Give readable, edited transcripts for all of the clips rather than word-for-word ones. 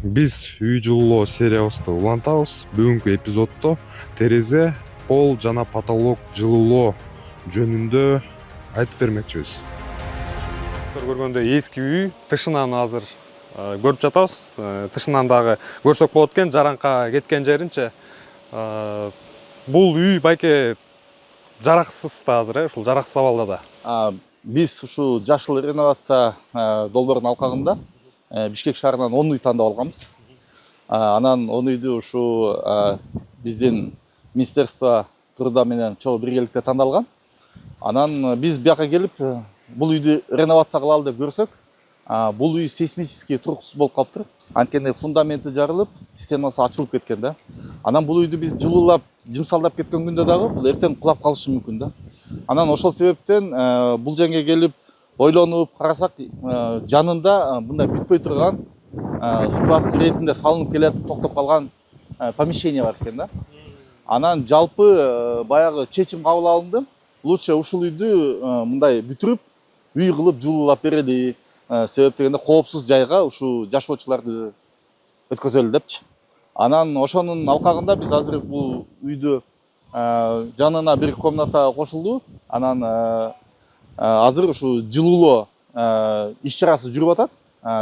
Биз үй жылуулоо сериябызды улантабыз. Бүгүнкү эпизоддо терезе, пол жана потолок жылуулоо жөнүндө айтып бермекчибиз. Көргөндөй эски үй тышынан азыр көрүп жатабыз. Тышынан дагы көрсөк болот экен, жараңка кеткен жеринче. Бул үй байке жараксыз да азыр, ушул жараксыз абалда да. Биз ушу жашыл реновация долбоордун алкагында Бишкек шаарынан 10 үй тандап алганбыз. Анан 10 үйдү ушу биздин Министерство труда менен чогуу биргеликте тандалган. Анан биз бияка келип бул үйдү реновация кылалы деп көрсөк, бул үй сейсмический туруксуз болуп калыптыр. Анткени фундаменти жарылып, стенасы ачылып кеткен да. Анан бул үйдү биз жылуулап, жымсалдап кеткен күндө дагы бул эртең кулап калышы мүмкүн да. Анан ошол себептен бул жерге келип ойлонуп карасак, жанында мындай бүтпөй турган склад иретинде салынып келатып токтоп калган помещение бар экен да. Анан жалпы баягы чечим кабыл алынды. Лучше ушул үйдү мындай бүтүрүп, үй кылып жылуулап берели. Себеп дегенде коопсуз жайга ушу жашоочуларды өткөзөлү депчи. Анан ошонун алкагында биз азыр бул үйдү жанына бир комната кошулду. Анан азыр ушу жылуулоо иш чарасы жүрүп атат.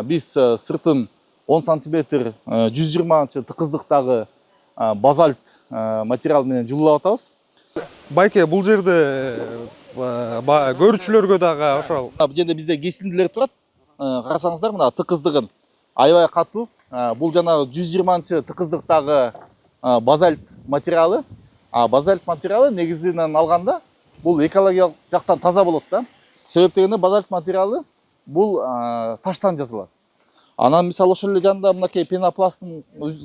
Биз сыртын 10 сантиметр 120 тыкыздыктагы базальт материал менен жылуулап атабыз. Байке бул жерде көрүүчүлөргө дагы ошол. Бул жерде бизде кесиндилер турат. Карасаңыздар, мына тыкыздыгын аябай катуу. Бул жанагы 120 тыкыздыктагы базальт материалы. Базальт материалы негизинен алганда бул экологиялык жактан таза болот да. Себеп дегенде базальт материалы бул таштан жасалат. Анан мисалы ошол эле жанында мынакей пенопласттын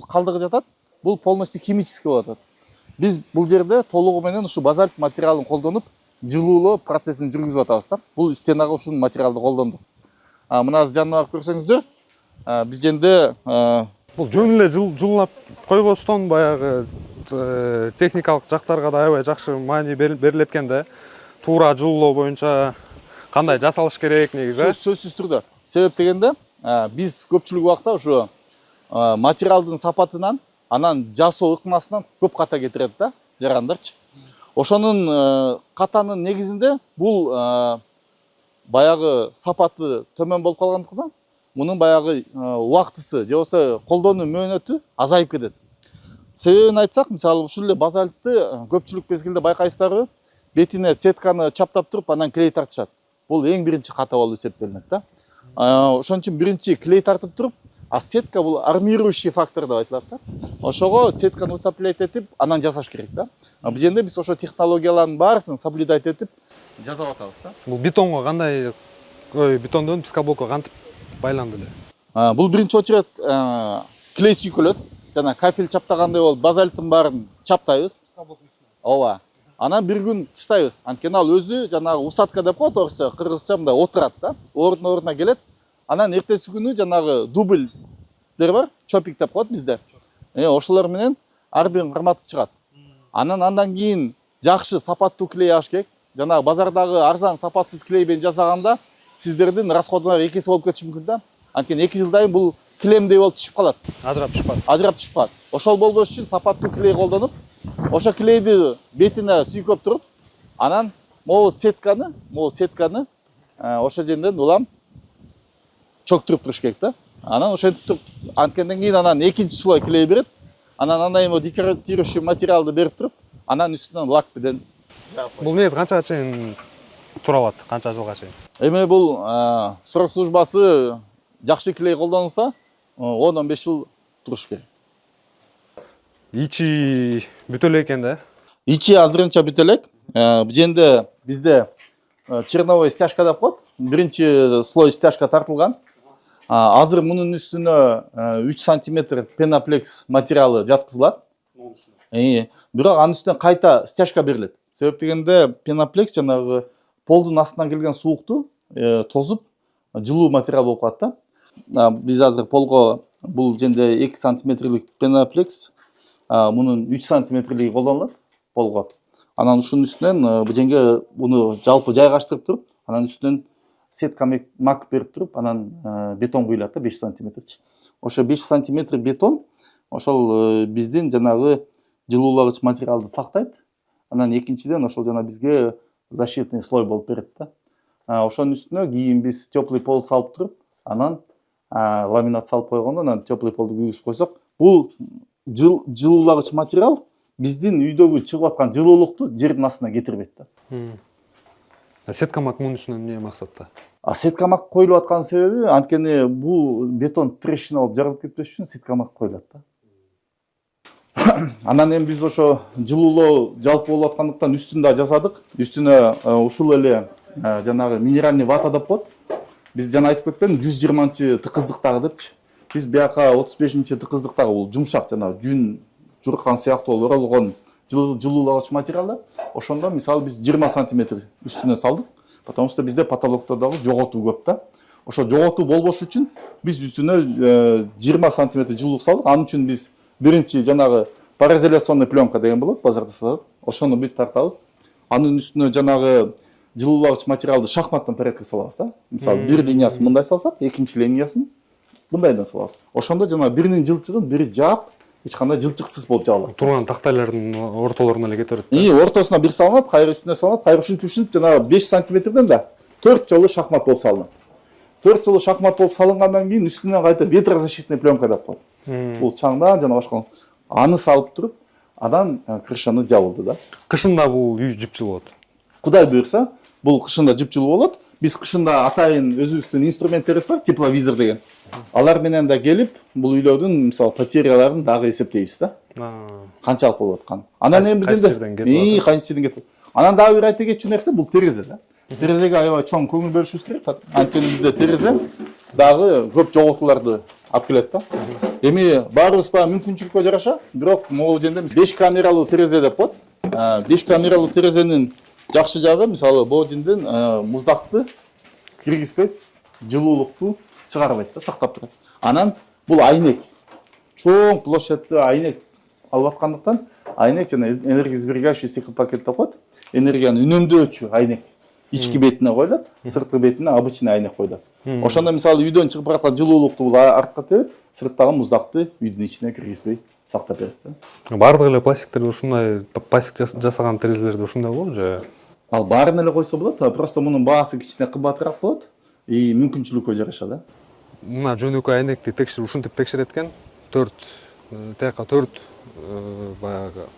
калдыгы жатат. Бул полностью химический болуп атат. Биз бул жерде толугу менен ушу базальт материалын колдонуп, жылуулоо процессин жүргүзүп атабыз да. Бул стенага ушул материалды колдондук. Мына жанына барып көрсөңүздөр, биз жерде бул жөн эле жылуулап койбостон баягы техникалык жактарга да аябай жакшы маани берилет экен да. Туура жылуулоо боюнча кандай жасалыш керек негизи? Сөзсүз түрдө. Себеп дегенде биз көпчүлүк убакта ушу материалдын сапатынан, анан жасоо ыкмасынан көп ката кетирет да, жарандарчы. Ошонун катанын негизинде бул баягы сапаты төмөн болуп калгандыктан, мунун баягы убактысы же болбосо колдонуу мөөнөтү азайып кетет. Себебин айтсак, мисалы ушул эле базальтты көпчүлүк мезгилде байкайсыздарбы, бетине сетканы чаптап туруп, анан клей тартышат. Бул эң биринчи ката болуп эсептелинет да. Ошон үчүн биринчи клей тартып туруп, сетка бул армирующий фактор деп айтылат да. Ошого сетканы утеплять этип, анан жасаш керек да. Бул жерде биз ошо технологиялардын баарысын соблюдать этип жасап атабыз да. Бул бетонго кандай, бетондон пискоблокко кантип байланды эле? Бул биринчи очеред клей сүйкөлөт. Жана кафель чаптагандай болуп, базальттын баарын чаптайбыз. Ооба. Анан бир күн тыштайбыз. Анткени ал өзү жанагы усадка деп коет орусча, кыргызча мындай отурат да. Ордуна келет. Анан эртеси күнү жанагы дубльдер бар, чопик деп коет бизде. Ошолор менен ар бирин карматып чыгат. Андан кийин жакшы сапаттуу клей алыш керек. Жанагы базардагы арзан сапатсыз клей менен жасаганда сиздердин расходуңар экиси болуп кетиши мүмкүн да. Анткени 2 жылдан кийин бул килемдей болуп түшүп калат. Ажырап түшүп калат. Ошол болбош үчүн сапаттуу клей колдонуп, ошо клейди бетине сүйкөп туруп, анан могу сетканы ошо жерден улам чоктуруп туруш керек да. Анан ошентип туруп, анткенден кийин анан экинчи слой клей берет. Анан андай декоратирующий материалды берип туруп, анан үстүнөн лак менен. Бул негизи канчага чейин тура алат? Канча жылга чейин? Эми бул срок службасы жакшы клей колдонулса 10-15 жыл туруш керек. Ичи бүтө элек экен да? Ичи азырынча бүтө элек. Бул жерде бизде черновой стяжка деп коет. Биринчи слой стяжка тартылган. Азыр мунун үстүнө 3 сантиметр пеноплекс материалы жаткызылат. Бирок анын үстүнө кайта стяжка берилет. Себеп дегенде пеноплекс жанагы полдун астынан келген суукту тосуп жылуу материал болуп калат да. Биз азыр полго бул жерде 2 сантиметрлик пеноплекс, мунун 3 сантиметрлиги колдонулат полго. Анан ушунун үстүнөн бул жерге буну жалпы жайгаштырып туруп, анан үстүнөн сетка мак берип туруп, анан бетон куюлат да 5 сантиметрчи. ошо 5 сантиметр бетон ошол биздин жанагы жылуулагыч материалды сактайт. Анан экинчиден ошол жана бизге защитный слой болуп берет да. Ошонун үстүнө кийин биз теплый пол салып туруп, анан ламинат салып койгондо анан теплый полду күйгүзүп койсок, бул жылуулагыч материал биздин үйдөгү чыгып аткан жылуулукту жердин астына кетирбейт да. Сетка макмунун үстүнөн эмне максатта? Сеткамак коюлуп аткан себеби анткени бул бетон трещина болуп жарылып кетпеш үчүн сеткамак коюлат да. Анан эми биз ошо жылуулоо жалпы болуп аткандыктан үстүн да жасадык. Үстүнө ушул эле жанагы минеральный вата деп коет. Биз жана айтып кетпедим 120-чы тыкыздыктагы депчи. Биз бияка 35-чи тыкыздыктагы бул жумшак жанагы жүн журкан сыяктуу оролгон жылуулагыч материалдар. Ошондо мисалы биз 20 сантиметр үстүнө салдык. Потому что bizde patologda дагы жоготуу көп да. Ошо жоготуу болбош үчүн биз үстүнө 20 сантиметр жылуулук салдык. Анын үчүн биз биринчи жанагы пароизоляционный пленка деген болот, базарда сатат. Ошону бүт тартабыз. Анын үстүнө жанагы жылуулагыч материалды шахматтан порядка салабыз да. Мисалы бир линиясын мындай салсак, экинчи линиясын мындайдан салабыз. Ошондо жанагы биринин жылчыгын бири жаап, эч кандай жылчыксыз болуп жабылат. Турган тактайлардын ортолоруна эле кетип берет. Ортосуна бир салынат, кайры үстүнө салынат, кайры ушинтип жанагы 5 сантиметрден да 4 жолу шахмат болуп салынат. 4 жолу шахмат болуп салынгандан кийин үстүнө кайта ветрозащитный пленка деп коет. Бул чаңдан жана башка аны салып туруп, анан крышаны жабылды да. Кышында бул үй жып жылып болот. Кудай буйрса, бул кышында жып жылуу болот. Биз кышында атайын өзүбүздүн инструменттерибиз бар, тепловизор деген. Алар менен да келип, бул үйлөрдүн мисалы потеряларын дагы эсептейбиз да. Канчалык болуп аткан. Анан эми бизде кайсы жерден кетип. Анан дагы бир айта кетчү нерсе бул терезе да. Терезеге аябай чоң көңүл бөлүшүбүз керек. Анткени бизде терезе дагы көп жоготууларды алып келет да. Эми баарыбыз баягы мүмкүнчүлүккө жараша, бирок могу жерде 5 камералуу терезе деп коет. 5 камералуу терезенин жакшы жагы мисалы могу жерден муздакты киргизбейт, жылуулукту чыгарбайт да, сактап турат. Анан бул айнек. Чоң площадьты айнек алып аткандыктан, айнек жана энергосберегающий стеклопакет деп коет. Энергияны үнөмдөөчү айнек ички бетине коюлат, сырткы бетине обычный айнек коюлат. Ошондо мисалы үйдөн чыгып бараткан жылуулукту бул артка тебет, сырттагы муздакты үйдүн ичине киргизбей сактап берет да. Бардык эле пластиктерде ушундай пластик жасаган терезелерде ушундай болобу же? Ал баарын эле койсо болот, просто мунун баасы кичине кымбатыраак болот и мүмкүнчүлүккө жараша да. Мына жөнөкөй айнекти ушинтип текшерет экен. 4 баягы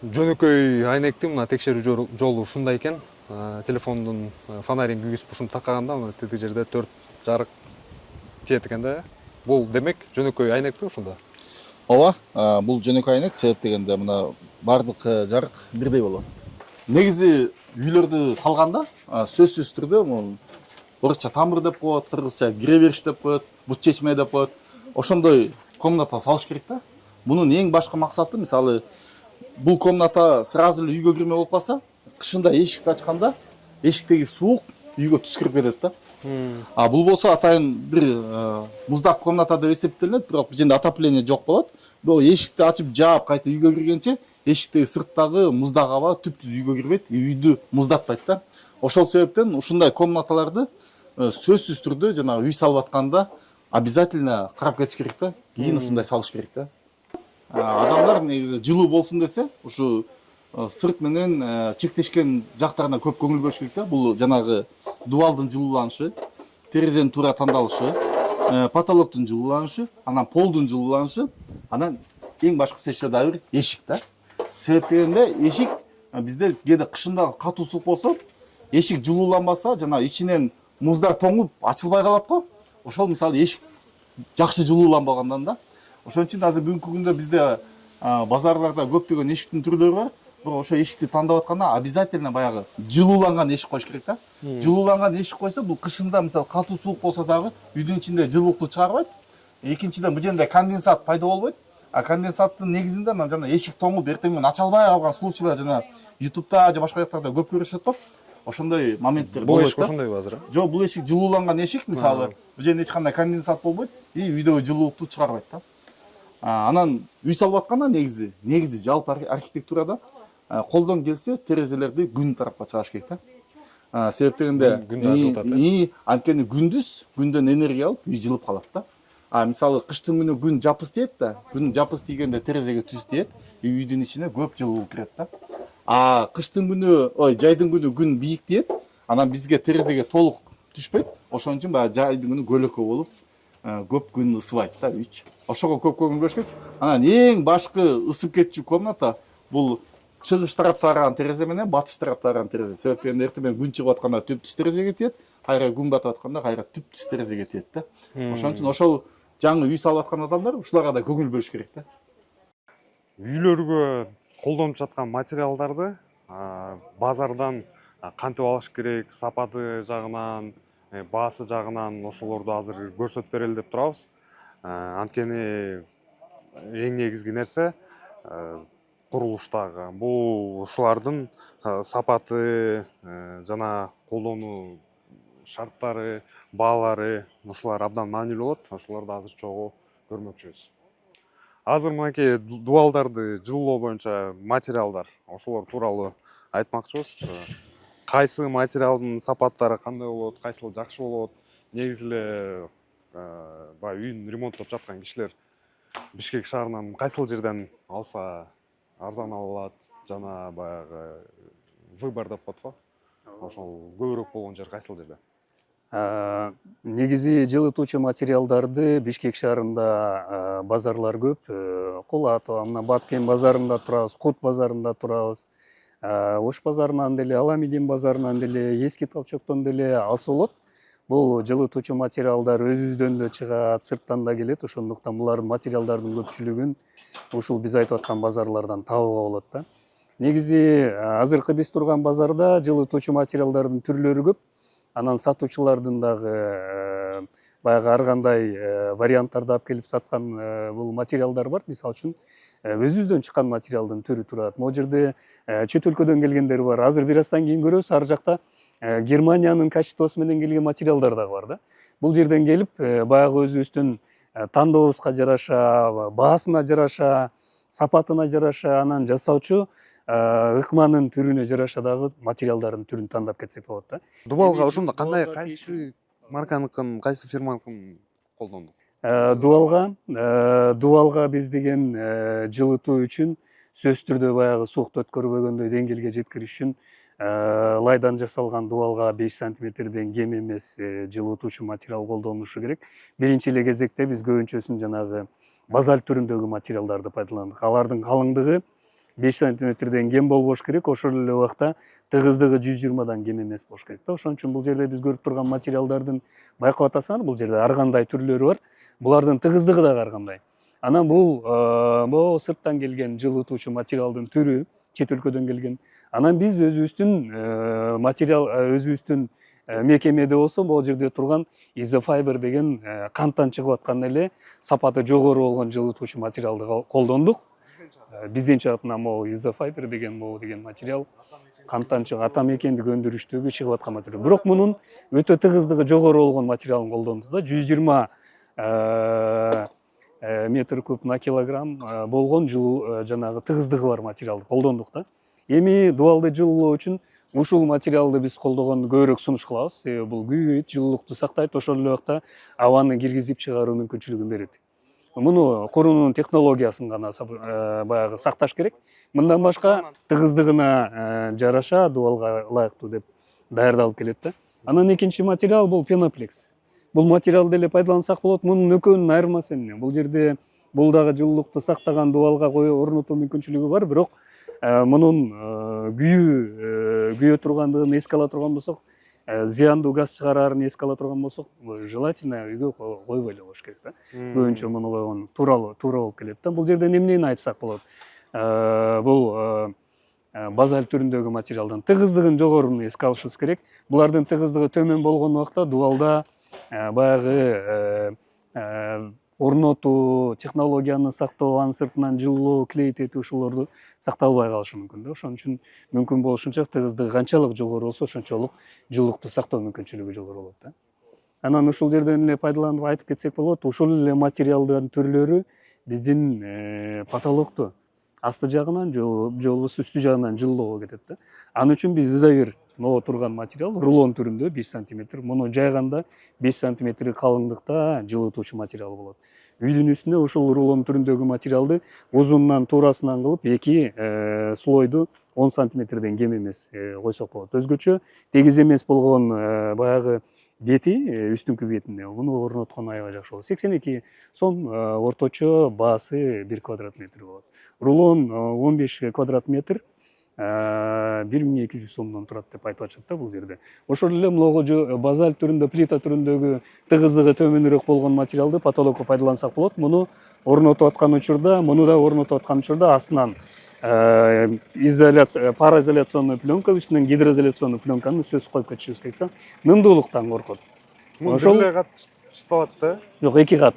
жөнөкөй айнекти мына текшерүү жолу ушундай экен. Телефондун фонарин күйгүзүп ушуну таккаганда мына тиги жерде 4 жарык тиет экен да. Бул демек жөнөкөй айнекпи ушунда? Ооба, бул жөнөкөй айнек, себеп дегенде мына бардык жарык бирдей болот. Негизи үйлөрдү салганда сөзсүз түрдө орусча тамыр деп коет, кыргызча кире деп коет, бут чечме деп коет. Ошондой комната салыш керек да. Мунун эң башкы максаты мисалы бул комната сразу эле үйгө кирме болуп калса, кышында эшикти ачканда эшиктеги суук үйгө түскүрүп кетет да. Бул болсо атайын бир муздак комната деп эсептелинет, бирок бул жерде отопление жок болот. Бул эшикти ачып жаап кайта үйгө киргенче эшиктеги сырттагы муздак аба түптүз үйгө кирбейт, үйдү муздатпайт да. Ошол себептен ушундай комнаталарды сөзсүз түрдө жанагы үй салып атканда обязательно карап кетиш керек да. Кийин ушундай салыш керек да. Адамдар негизи жылуу болсун десе, ушу сырт менен чектешкен жактарына көп көңүл бөлүш керек да. Бул жанагы дубалдын жылууланышы, терезенин туура тандалышы, потолоктун жылууланышы, анан полдун жылууланышы, анан эң башкысы еще да бир эшик да. Себеп дегенде эшик бизде кээде кышында катуу суук болсо, эшик жылууланбаса, жана ичинен муздар тоңуп ачылбай калат го. Ошол мисалы эшик жакшы жылууланбагандан да. Ошон үчүн азыр бүгүнкү күндө бизде базарларда көптөгөн эшиктин түрлөрү бар. Бирок ошо эшикти тандап атканда обязательно баягы жылууланган эшик коюш керек да. Жылууланган эшик койсо, бул кышында мисалы катуу суук болсо дагы үйдүн ичинде жылуулукту чыгарбайт. Экинчиден бул жерде конденсат пайда болбойт. Конденсаттын негизинде жана эшик тоңуп эртең менен ача албай калган случайлар жана YouTube'да же башка жактарда көп көрүшөт го. Ошондой моменттер болот да. Бул эшик ошондойбу азыр? Жок, бул эшик жылууланган эшик, мисалы, бул жерде эч кандай конденсат болбойт и үйдөгү жылуулукту чыгарбайт да. Анан үй салып атканда негизи жалпы архитектурада колдон келсе терезелерди күн тарапка чыгаш керек да. Себеп дегенде күндө жылытат. Анткени күндүн энергия алып үй жылып калат да. мисалы кыштын күнү күн жапыс тиет да, күн жапыс тийгенде терезеге түз тиет, үйдүн ичине көп жылуу кирет да. Кыштын күнү, жайдын күнү күн бийик тиет, анан бизге терезеге толук түшпөйт. Ошон үчүн баягы жайдын күнү көлөкө болуп, көп күн ысыбайт да үйч. Ошого көп көңүл бөлүш керек. Анан эң башкы ысып кетчү комната бул чыгыш тарапта барган терезе менен батыш тарапта барган терезе. Себеби эртең менен күн чыгып атканда түп түз терезеге тиет, кайра күн батып атканда кайра түп түз терезеге тиет да. Ошон үчүн ошол жаңы үй салып аткан адамдар ушуларга да көңүл бөлүш керек да. Үйлөргө колдонуп жаткан материалдарды базардан кантип алыш керек, сапаты жагынан, баасы жагынан ошолорду азыр көрсөтүп берели деп турабыз. Анткени эң негизги нерсе курулуштагы бул ушулардын сапаты жана колдонуу шарттары, баалары ушулар абдан маанилүү болот. Ошолорду азыр чогуу көрмөкчүбүз. Азыр мынакей дубалдарды жылуулоо боюнча материалдар, ошолор тууралуу айтмакчыбыз. Кайсы материалдын сапаттары кандай болот, кайсыл жакшы болот? Негизи эле баягы үйүн ремонттоп жаткан кишилер Бишкек шаарынан кайсыл жерден алса арзан ала алат жана баягы выбор деп коет го. Ошол көбүрөөк болгон жер кайсыл жерде? Негизи жылытуучу материалдарды Бишкек шаарында базарлар көп. Кулатова, мына Баткен базарында турабыз, Кут базарында турабыз. Ош базарынан деле, Аламедин базарынан деле, Эски Талчоктон деле алса болот. Бул жылытуучу материалдар өзүбүздөн да чыгат, сырттан да келет. Ошондуктан булардын материалдардын көпчүлүгүн ушул биз айтып аткан базарлардан табууга болот да. Негизи азыркы биз турган базарда жылытуучу материалдардын түрлөрү көп. Анан сатуучулардын дагы баягы ар кандай варианттарды алып келип саткан бул материалдар бар. Мисалы үчүн өзүбүздөн чыккан материалдын түрү турат. Могу жерде чет өлкөдөн келгендер бар. Азыр бир аздан кийин көрөбүз, ар жакта Германиянын качествосу менен келген материалдар дагы бар да. Бул жерден келип баягы өзүбүздүн тандообузга жараша, баасына жараша, сапатына жараша анан жасаучу ыкманын түрүнө жараша дагы материалдардын түрүн тандап кетсек болот да. Дубалга ошондо кандай, кайсы марканыкын, кайсы фирманыкын колдондук? Дубалга биз деген жылытуу үчүн сөзсүз түрдө баягы суукту өткөрбөгөндөй деңгээлге жеткириш үчүн лайдан жасалган дубалга 5 сантиметрден кем эмес жылытуучу материал колдонушу керек. Биринчи эле кезекте биз көбүнчөсүн жанагы базальт түрүндөгү материалдарды пайдаландык. Алардын калыңдыгы 5 сантиметрден кем болбош керек, ошол эле убакта тыгыздыгы 120дан кем эмес болуш керек да. Ошон үчүн бул жерде биз көрүп турган материалдардын байкап атасыңар, бул жерде ар кандай түрлөрү бар. Булардын тыгыздыгы дагы ар кандай. Анан бул могу сырттан келген жылытуучу материалдын түрү, чет өлкөдөн келген. Анан биз өзүбүздүн материал, өзүбүздүн мекемеде болсо могу жерде турган изофайбер деген канттан чыгып аткан эле сапаты жогору болгон жылытуучу материалды колдондук. Бизден чыгат мына могу изофайбер деген материал канттан чыгып ата мекендик өндүрүштөгү чыгып аткан материал. Бирок мунун өтө тыгыздыгы жогору болгон материалын колдондук да. 120 метр куб на килограмм болгон жылуу жанагы тыгыздыгы бар материалды колдондук да. Эми дубалды жылуулоо үчүн ушул материалды биз колдогонду көбүрөөк сунуш кылабыз. Себеби бул күйбөйт, жылуулукту сактайт, ошол эле убакта абаны киргизип чыгаруу мүмкүнчүлүгүн берет. Муну куруунун технологиясын гана баягы сакташ керек. Мындан башка тыгыздыгына жараша дубалга ылайыктуу деп даярдалып келет да. Анан экинчи материал бул пеноплекс. Бул материалды эле пайдалансак болот. Мунун экөөнүн айырмасы эмне? Бул жерде бул дагы жылуулукту сактаган дубалга орнотуу мүмкүнчүлүгү бар, бирок мунун күйө тургандыгын эске ала турган болсок, зыяндуу газ чыгарарын эске ала турган болсок, желательно үйгө койбой эле коюш керек да. Көбүнчө муну койгон туура болуп келет да. Бул жерде эмнени айтсак болот? Бул базальт түрүндөгү материалдын тыгыздыгын жогоруну эске алышыбыз керек. Булардын тыгыздыгы төмөн болгон убакта дубалда баягы орнотуу, технологияны сактоо, анын сыртынан жылуулоо, клейт этүү ошолорду сакталбай калышы мүмкүн да. Ошон үчүн мүмкүн болушунча тыгыздыгы канчалык жогору болсо ошончолук жылуулукту сактоо мүмкүнчүлүгү жогору болот да. Анан ушул жерден эле пайдаланып айтып кетсек болот, ушул эле материалдын түрлөрү биздин потолокту асты жагынан же болбосо үстү жагынан жылуулоого кетет да. Ал үчүн биз изовир могу турган материал рулон түрүндө 5 сантиметр. Муну жайганда 5 сантиметр калыңдыкта жылытуучу материал болот. Үйдүн үстүнө ушул рулон түрүндөгү материалды узунунан туурасынан кылып 2 слойду 10 сантиметрден кем эмес койсок болот. Өзгөчө тегиз эмес болгон баягы бети, үстүнкү бетине муну орноткон аябай жакшы болот. 82 сом орточо баасы 1 квадрат метр болот. Рулон 15 квадрат метр 1200 сомдон турат деп айтып атышат да бул жерде. Ошол эле могу базальт түрүндө, плита түрүндөгү тыгыздыгы төмөнүрөөк болгон материалды потолокко пайдалансак болот. Муну орнотуп аткан учурда, муну да орнотуп аткан учурда астынан пароизоляционный пленка, үстүнөн гидроизоляционный пленканы сөзсүз коюп кетишибиз керек да. Нымдуулуктан коркот. Ошол бир эле кат чыталат да. Жок, 2 кат.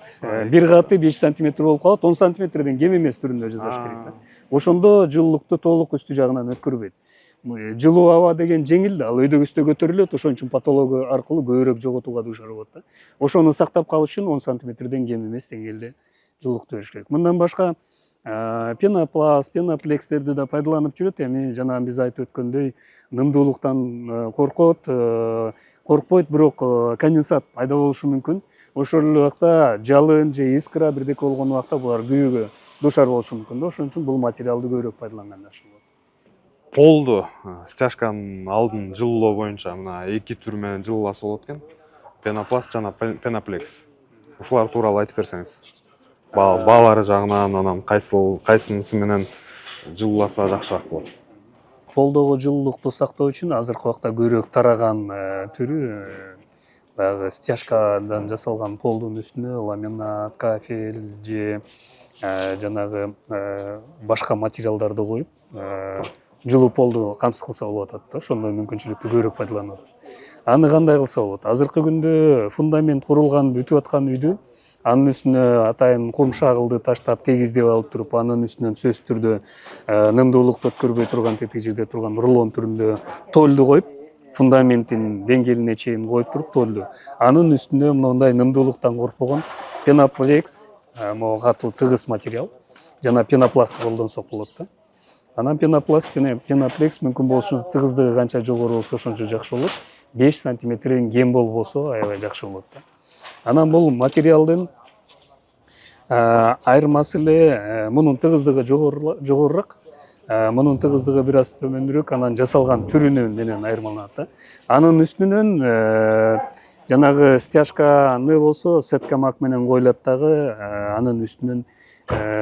Бир каты 5 сантиметр болуп калат, 10 сантиметрден кем эмес түрүндө жасаш керек да. Ошондо жылуулукту толук үстү жагынан өткөрбөйт. Жылуу аба деген жеңил да, ал өйдөгүстө көтөрүлөт, ошон үчүн потологу аркылуу көбүрөөк жоготууга дуушар болот да. Ошону сактап калыш үчүн 10 сантиметрден кем эмес деңгээлде жылуулукту бериш керек. Мындан башка пенопласт, пеноплекстерди да пайдаланып жүрөт. Эми жана биз айтып өткөндөй нымдуулуктан коркпойт, бирок конденсат пайда болушу мүмкүн. Ошол убакта жалын же искра бирдеке болгон убакта булар күйүүгө дуушар болушу мүмкүн да. Ошон үчүн бул материалды көбүрөөк пайдаланган жакшы болот. Полду стяжканын алдын жылуулоо боюнча мына 2 түр менен жылууласа болот экен. Пенопласт жана пеноплекс. Ушулар тууралуу айтып берсеңиз. Баалары жагынан анан кайсынысы менен жылууласа жакшыраак болот. Полдогу жылуулукту сактоо үчүн азыркы убакта көбүрөөк тараган түрү баягы стяжкадан жасалган полдун үстүнө ламинат, кафель же жанагы башка материалдарды коюп жылуу полду камсыз кылса болуп атат да. Ошондой мүмкүнчүлүктү көбүрөөк пайдаланып атат. Аны кандай кылса болот? Азыркы күндө фундамент курулган, бүтүп аткан үйдү анын үстүнө атайын кум шагылды таштап тегиздеп алып туруп, анын үстүнөн сөзсүз түрдө нымдуулукту өткөрбөй турган тетиги жерде турган рулон түрүндө толду коюп, фундаментин деңгээлине чейин коюп туруп толду. Анын үстүнө мындай нымдуулуктан коркпогон пеноплекс, могу катуу тыгыз материал жана пенопласт колдонсок болот да. Анан пеноплекс мүмкүн болушу тыгыздыгы канча жогору болсо ошончо жакшы болот. 5 сантиметрден кем болбосо аябай жакшы болот да. Анан бул материалдын айырмасы эле мунун тыгыздыгы жогорураак, мунун тыгыздыгы бир аз төмөнүрөөк, анан жасалган түрүнө менен айырмаланат да. Анын үстүнөн жанагы стяжканы болсо сеткамак менен коюлат дагы, анын үстүнөн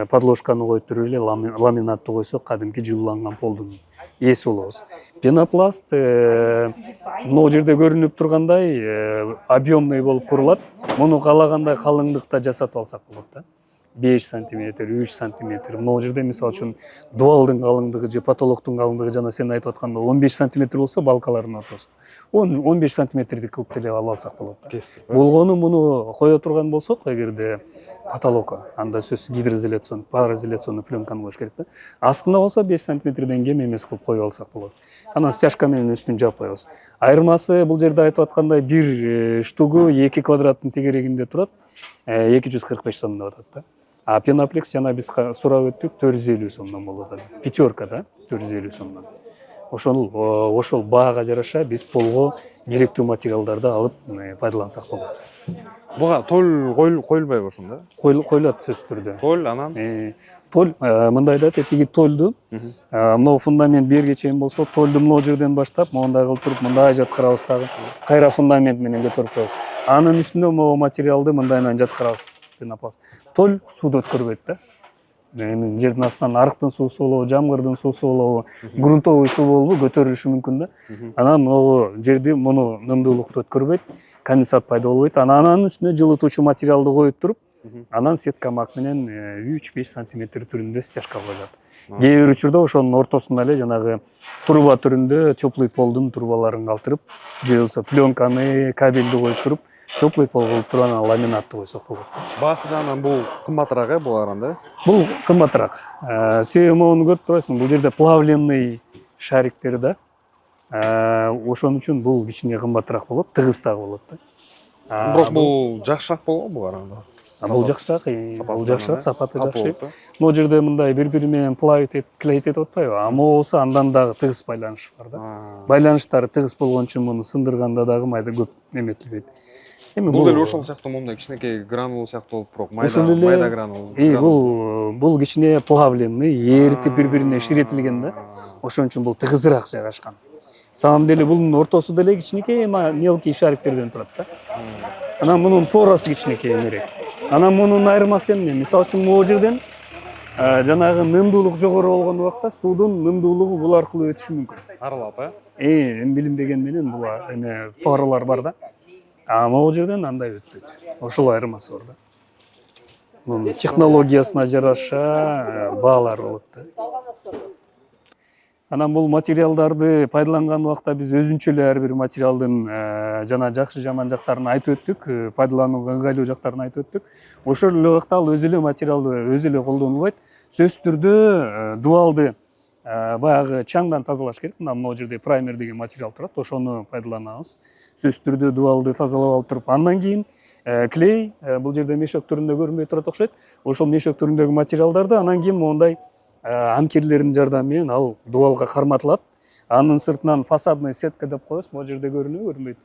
подложканы коюп туруп эле ламинатты койсок кадимки жылууланган полдун ээси болобуз. Пенопласт могу жерде көрүнүп тургандай объемный болуп курулат. Муну каалагандай калыңдыкта жасатып алсак болот да. 5 сантиметр, 3 сантиметр. Могу жерде мисалы үчүн дубалдын калыңдыгы же потолоктун калыңдыгы жана сен айтып аткандай 15 сантиметр болсо балкалардын ортосу. 15 сантиметрди кылып деле ала алсак болот да. Болгону муну кое турган болсок, эгерде потолокко, анда сөзсүз гидроизоляцион, пароизоляционный пленканы коюш керек да. Астында болсо 5 сантиметрден кем эмес кылып коюп алсак болот. Анан стяжка менен үстүн жаап коебуз. Айырмасы бул жерде айтып аткандай бир штугу 2 квадраттын тегерегинде турат, 245 сом деп атат да. А пеноплекс жана биз сурап өттүк 450 сомдон болуп атат. Пятерка да, 450 сомдон. Ошол баага жараша биз полго керектүү материалдарды алып пайдалансак болот. Буга тол коюлбайбы ошондо? Коюлат сөзсүз түрдө. Тол анан тол мындай да, тетиги толду. Мына фундамент берге чейин болсо, толду могу жерден баштап, моундай кылып туруп, мындай жаткырабыз дагы. Кайра фундамент менен көтөрүп коебуз. Анын үстүнө могу материалды мындайынан жаткырабыз. Пенопласт. Тол сууду өткөрбөйт да. Эми жердин астынан арыктын суусу болобу, жамгырдын суусу болобу, грунтовый суу болобу көтөрүлүшү мүмкүн да. Анан могу жерди муну нымдуулукту өткөрбөйт, конденсат пайда болбойт. Анан үстүнө жылытуучу материалды коюп туруп, анан сеткамак менен 3-5 сантиметр түрүндө стяжка коюлат. Кээ бир учурда ошонун ортосунда эле жанагы труба түрүндө теплый полдун трубаларын калтырып, же болбосо пленканы, кабелди коюп туруп, теплый пол кылып туруп анан ламинатты койсок болот. Баасы жагынан бул кымбатыраак булардан да? Бул кымбатыраак. Себеби могуну көрүп турасың, бул жерде плавленный шариктер да. Ошон үчүн бул кичине кымбатыраак болот, тыгыз дагы болот да. Бирок бул жакшыраак болобу булардан? Бул жакшыраак, бул жакшыраак, сапаты жакшы. Могу жерде мындай бири бири менен плавить этип, клеить этип атпайбы? А могу болсо андан дагы тыгыз байланыш бар да. Байланыштары тыгыз болгон үчүн муну сындырганда дагы майда көп эметилбейт. Эми бул деле ошол сыяктуу момундай кичинекей гранул сыяктуу болуп бирок майда гранул. Бул кичине плавленный, эритип бири-бирине ширетилген да. Ошон үчүн бул тыгызыраак жайгашкан. Самом деле бунун ортосу деле кичинекей мелкий шариктерден турат да. Анан мунун порасы кичинекейирээк. Анан мунун айырмасы эмне? Мисалы үчүн могу жерден жанагы нымдуулук жогору болгон убакта суудун нымдуулугу бул аркылуу өтүшү мүмкүн. Аралап, Эми билинбеген менен бул эме поралар бар да. А могу жерден андай өтпөйт. Ошол айырмасы бар да. Мунун технологиясына жараша баалар болот да. Анан бул материалдарды пайдаланган убакта биз өзүнчө эле ар бир материалдын жана жакшы жаман жактарын айтып өттүк, пайдаланууга ыңгайлуу жактарын айтып өттүк. Ошол эле убакта ал өзү эле материалды өзү эле колдонулбайт. Сөзсүз түрдө дуалды баягы чаңдан тазалаш керек. Мына могу жерде праймер деген материал турат, ошону пайдаланабыз. Сөзсүз түрдө дуалды тазалап алып туруп, андан кийин клей, бул жерде мешок түрүндө көрүнбөй турат окшойт. Ошол мешок түрүндөгү материалдарды анан кийин моундай анкерлердин жардамы менен ал дуалга карматылат. Анын сыртынан фасадный сетка деп коебуз. Могу жерде көрүнбөйт.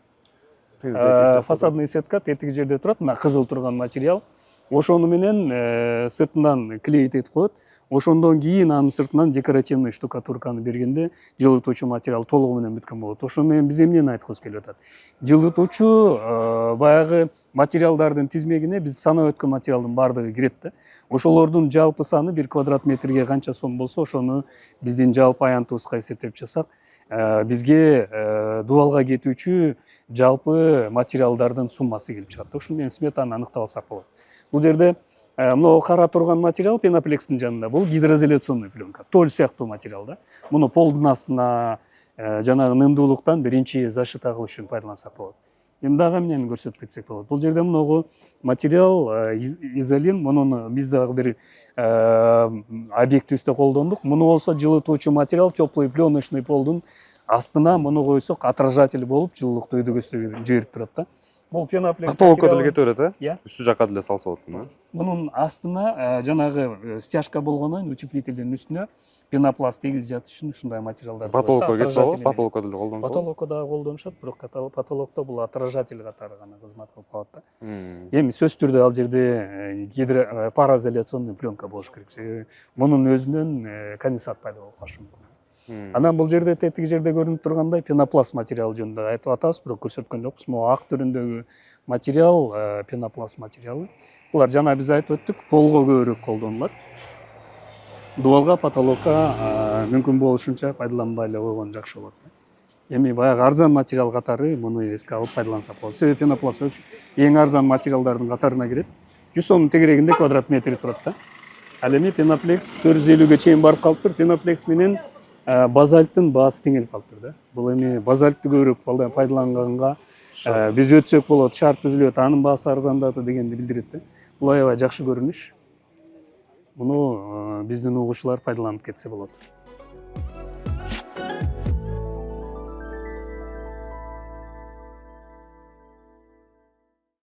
Фасадный сетка тетиги жерде турат. Мына кызыл турган материал. Ошону менен сыртынан клеить этип коет. Ошондон кийин анын сыртынан декоративный штукатурканы бергенде жылытуучу материал толугу менен бүткөн болот. Ошо менен биз эмнени айткыбыз келип атат? Жылытуучу баягы материалдардын тизмегине биз санап өткөн материалдын баардыгы кирет да. Ошолордун жалпы саны 1 квадрат метрге канча сом болсо, ошону биздин жалпы аянтыбызга эсептеп чыксак, бизге дуалга кетүүчү жалпы материалдардын суммасы келип чыгат. Ошону менен сметаны аныктап алсак болот. Бул жерде мына кара турган материал пеноплекстин жанында бул гидроизоляционный пленка. Толь сыяктуу материал да. Муну полдун астына жанагы нымдуулуктан биринчи защита кылыш үчүн пайдалансак болот. Эми дагы эмнени көрсөтүп кетсек болот. Бул жерде мынагу материал изолин, муну биз дагы бир объектибизде колдондук. Муну болсо жылытуучу материал теплый пленочный полдун астына муну койсок отражатель болуп жылуулукту өйдөгөстөгө жиберип турат да. Бул пеноплекс Потолокко деле кете берет, Үстү жака деле салса болот. Мунун астына жанагы стяжка болгондон утеплительдин үстүнө пенопласт тегиз жатыш үчүн ушундай материалдар. Потолокко кетсе болот, потолокко деле колдонсо. Потолокко дагы колдонушат, бирок потолокто бул отражатель катары гана кызмат кылып калат да. Эми сөзсүз түрдө ал жерде пароизоляционный пленка болуш керек. Себеби мунун өзүнөн конденсат пайда болуп калышы мүмкүн. Анан бул жерде тетиги жерде көрүнүп тургандай пенопласт материал жөнүндө айтып атабыз, бирок көрсөткөн жокпуз. Могу ак түрүндөгү материал пенопласт материалы. Булар жана биз айтып өттүк, полго көбүрөөк колдонулат. Дуалга, потолокко мүмкүн болушунча пайдаланбай эле койгон жакшы болот. Эми баягы арзан материал катары муну эске алып пайдалансак болот. Себеби пенопласт эң арзан материалдардын катарына кирет. 100 сомдун тегерегинде квадрат метри турат да. Ал эми пеноплекс 450ге чейин барып калыптыр. Пеноплекс менен базальттын баасы теңелип калыптыр да. Бул эми базальтты көбүрөөк пайдаланганга биз өтсөк болот, шарт түзүлөт, анын баасы арзандады дегенди билдирет да. Бул аябай жакшы көрүнүш. Муну биздин угуучулар пайдаланып кетсе болот.